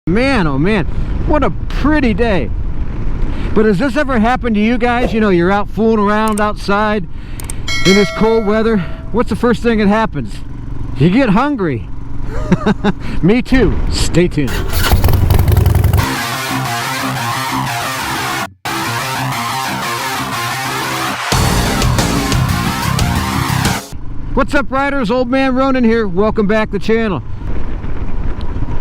Man, oh man, what a pretty day. But has this ever happened to you guys? You know, you're out fooling around outside in this cold weather. What's the first thing that happens? You get hungry. Me too. Stay tuned. What's up, riders? Old Man Ronin here. Welcome back to the channel.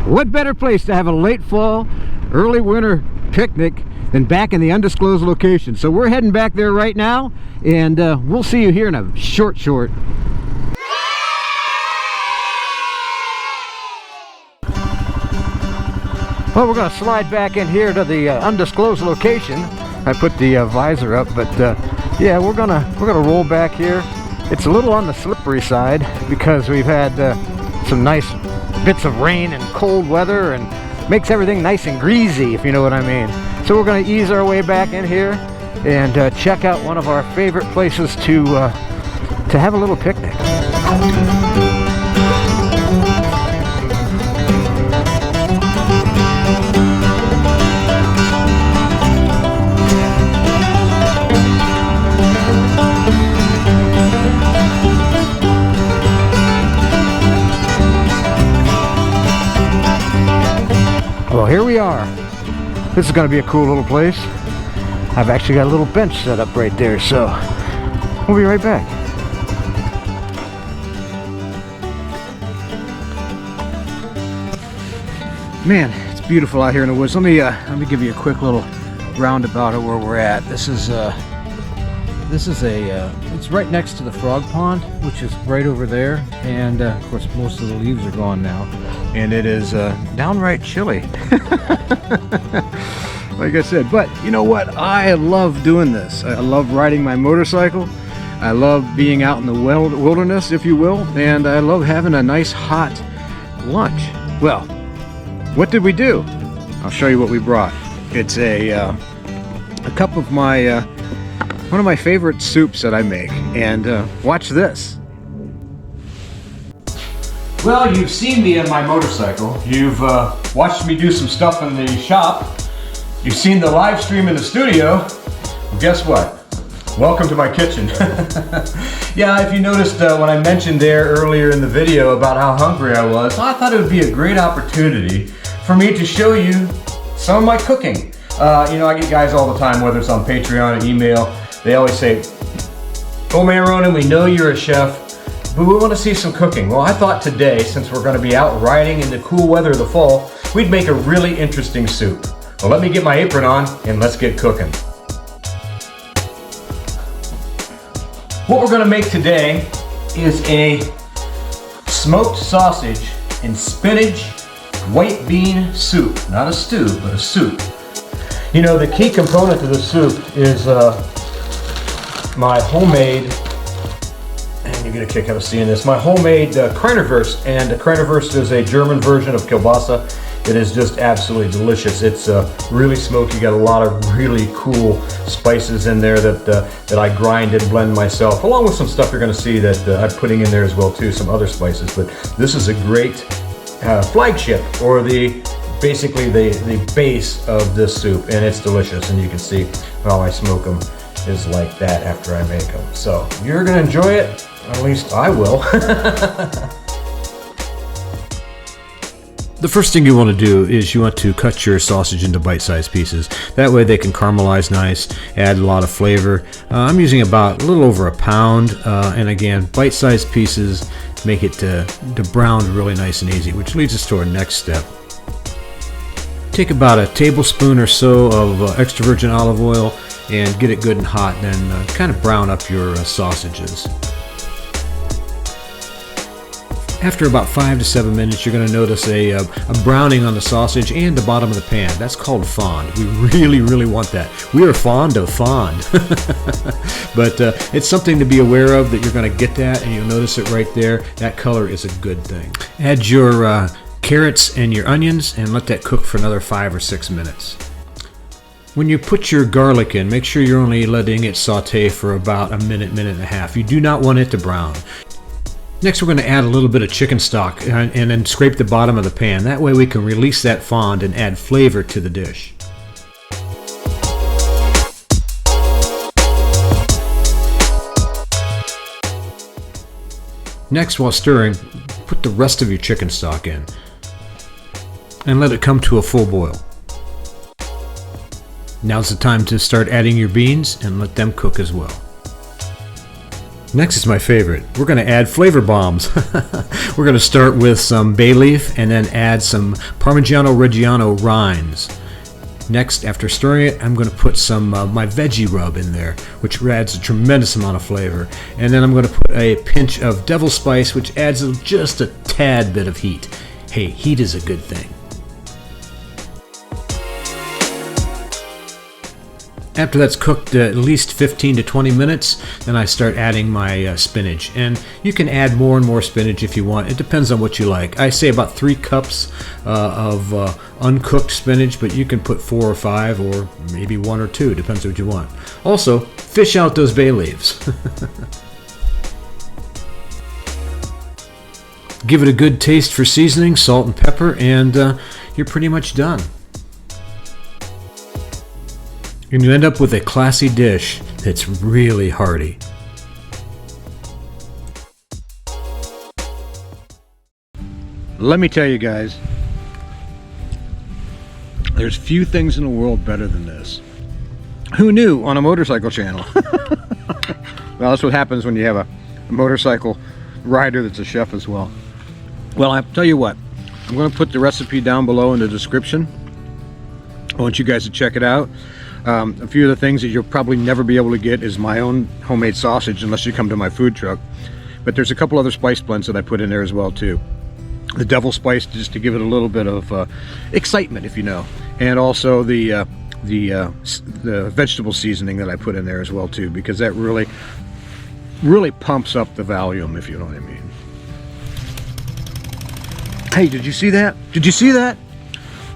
What better place to have a late fall, early winter picnic than back in the undisclosed location? So we're heading back there right now, and we'll see you here in a short. Well, we're going to slide back in here to the undisclosed location. I put the visor up, but yeah, we're gonna roll back here. It's a little on the slippery side because we've had some nice bits of rain and cold weather, and makes everything nice and greasy, if you know what I mean. So we're going to ease our way back in here and check out one of our favorite places to have a little picnic. Well, here we are. This is going to be a cool little place. I've actually got a little bench set up right there, so we'll be right back. Man, it's beautiful out here in the woods. Let me give you a quick little roundabout of where we're at. It's right next to the frog pond, which is right over there, and of course most of the leaves are gone now, and it is downright chilly. Like I said, but you know what? I love doing this. I love riding my motorcycle. I love being out in the wilderness, if you will, and I love having a nice hot lunch. Well, what did we do? I'll show you what we brought. It's a cup of my one of my favorite soups that I make, and watch this. Well, you've seen me on my motorcycle. You've watched me do some stuff in the shop. You've seen the live stream in the studio. Well, guess what? Welcome to my kitchen. Yeah, if you noticed when I mentioned there earlier in the video about how hungry I was, I thought it would be a great opportunity for me to show you some of my cooking. You know, I get guys all the time, whether it's on Patreon or email, they always say, "Oh man, Ronin, we know you're a chef, but we want to see some cooking." Well, I thought today, since we're going to be out riding in the cool weather of the fall, we'd make a really interesting soup. Well, let me get my apron on and let's get cooking. What we're going to make today is a smoked sausage and spinach white bean soup. Not a stew, but a soup. You know, the key component to the soup is my homemade, and you're going to kick out of seeing this, my homemade Kreinerwurst. And Kreinerwurst is a German version of kielbasa. It is just absolutely delicious. It's really smoky, got a lot of really cool spices in there that I grind and blend myself, along with some stuff you're going to see that I'm putting in there as well too, some other spices. But this is a great flagship, or basically the base of this soup, and it's delicious. And you can see how I smoke them is like that after I make them. So you're going to enjoy it, at least I will. The first thing you want to do is you want to cut your sausage into bite-sized pieces. That way they can caramelize nice, add a lot of flavor. I'm using about a little over a pound, and again, bite-sized pieces make it to brown really nice and easy, which leads us to our next step. Take about a tablespoon or so of extra virgin olive oil and get it good and hot, then kind of brown up your sausages. After about 5 to 7 minutes, you're going to notice a browning on the sausage and the bottom of the pan. That's called fond. We really want that. We are fond of fond. But it's something to be aware of, that you're going to get that, and you'll notice it right there. That color is a good thing. Add your carrots and your onions and let that cook for another 5 or 6 minutes. When you put your garlic in, make sure you're only letting it saute for about a minute and a half. You do not want it to brown. Next, we're going to add a little bit of chicken stock and then scrape the bottom of the pan. That way we can release that fond and add flavor to the dish. Next, while stirring, put the rest of your chicken stock in and let it come to a full boil. Now's the time to start adding your beans and let them cook as well. Next is my favorite. We're going to add flavor bombs. We're going to start with some bay leaf and then add some Parmigiano Reggiano rinds. Next, after stirring it, I'm going to put some my veggie rub in there, which adds a tremendous amount of flavor. And then I'm going to put a pinch of devil spice, which adds just a tad bit of heat. Hey, heat is a good thing. After that's cooked at least 15 to 20 minutes, then I start adding my spinach. And you can add more and more spinach if you want. It depends on what you like. I say about 3 cups of uncooked spinach, but you can put 4 or 5 or maybe 1 or 2, depends on what you want. Also, fish out those bay leaves. Give it a good taste for seasoning, salt and pepper, and you're pretty much done. And you end up with a classy dish that's really hearty. Let me tell you guys, there's few things in the world better than this. Who knew on a motorcycle channel? Well, that's what happens when you have a motorcycle rider that's a chef as well. Well, I'll tell you what, I'm going to put the recipe down below in the description. I want you guys to check it out. A few of the things that you'll probably never be able to get is my own homemade sausage unless you come to my food truck. But there's a couple other spice blends that I put in there as well too. The devil spice, just to give it a little bit of excitement, if you know, and also the vegetable seasoning that I put in there as well too, because that really pumps up the volume, if you know what I mean. Hey, did you see that? Did you see that?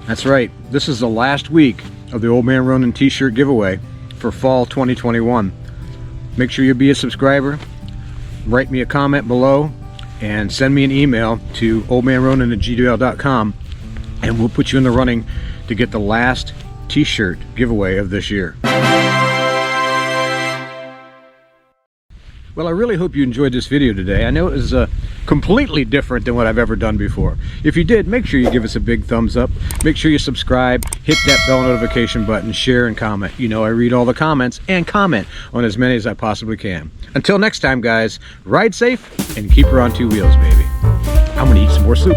That's right. This is the last week of the Old Man Ronin t-shirt giveaway for fall 2021. Make sure you be a subscriber, write me a comment below, and send me an email to oldmanronin@gmail.com, and we'll put you in the running to get the last t-shirt giveaway of this year. Well, I really hope you enjoyed this video today. I know it was completely different than what I've ever done before. If you did, make sure you give us a big thumbs up. Make sure you subscribe, hit that bell notification button, share and comment. You know I read all the comments and comment on as many as I possibly can. Until next time, guys, ride safe and keep her on 2 wheels, baby. I'm gonna eat some more soup.